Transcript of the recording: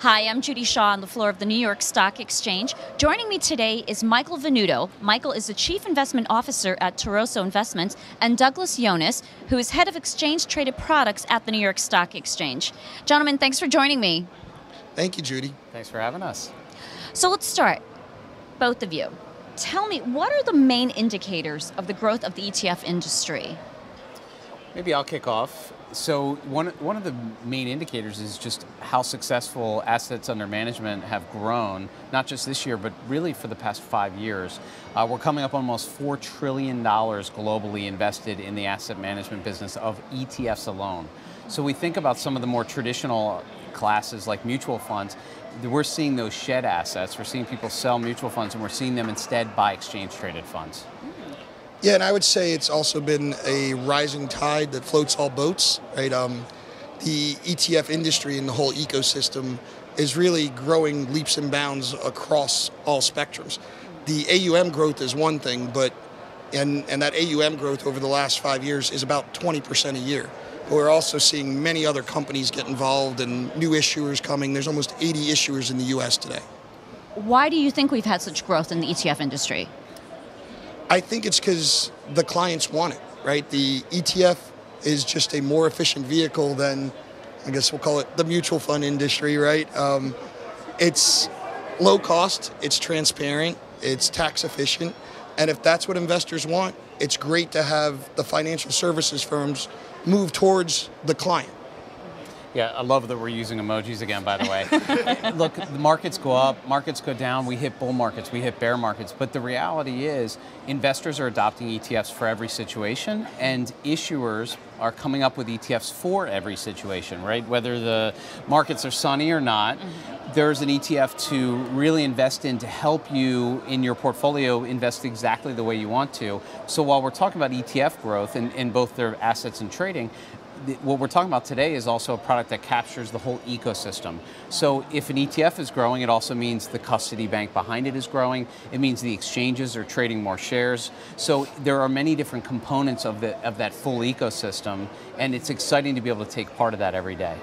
Hi, I'm Judy Shaw on the floor of the New York Stock Exchange. Joining me today is Michael Venuto. Michael is the Chief Investment Officer at Toroso Investments, and Douglas Yonis, who is Head of Exchange Traded Products at the New York Stock Exchange. Gentlemen, thanks for joining me. Thank you, Judy. Thanks for having us. So let's start. Both of you, tell me, what are the main indicators of the growth of the ETF industry? Maybe I'll kick off. So one of the main indicators is just how successful assets under management have grown, not just this year, but really for the past 5 years. We're coming up on almost $4 trillion globally invested in the asset management business of ETFs alone. So we think about some of the more traditional classes like mutual funds. We're seeing those shed assets. We're seeing people sell mutual funds, and we're seeing them instead buy exchange-traded funds. Yeah, and I would say it's also been a rising tide that floats all boats, right? The ETF industry and the whole ecosystem is really growing leaps and bounds across all spectrums. The AUM growth is one thing, but and that AUM growth over the last 5 years is about 20% a year. But we're also seeing many other companies get involved and new issuers coming. There's almost 80 issuers in the US today. Why do you think we've had such growth in the ETF industry? I think it's because the clients want it, right? The ETF is just a more efficient vehicle than, I guess we'll call it the mutual fund industry, right? It's low cost, it's transparent, it's tax efficient, and if that's what investors want, it's great to have the financial services firms move towards the client. Yeah, I love that we're using emojis again, by the way. Look, the markets go up, markets go down, we hit bull markets, we hit bear markets, but the reality is investors are adopting ETFs for every situation, and issuers are coming up with ETFs for every situation, right? Whether the markets are sunny or not, there's an ETF to really invest in to help you in your portfolio invest exactly the way you want to. So while we're talking about ETF growth in both their assets and trading, what we're talking about today is also a product that captures the whole ecosystem. So if an ETF is growing, it also means the custody bank behind it is growing. It means the exchanges are trading more shares. So there are many different components of that full ecosystem, and it's exciting to be able to take part of that every day.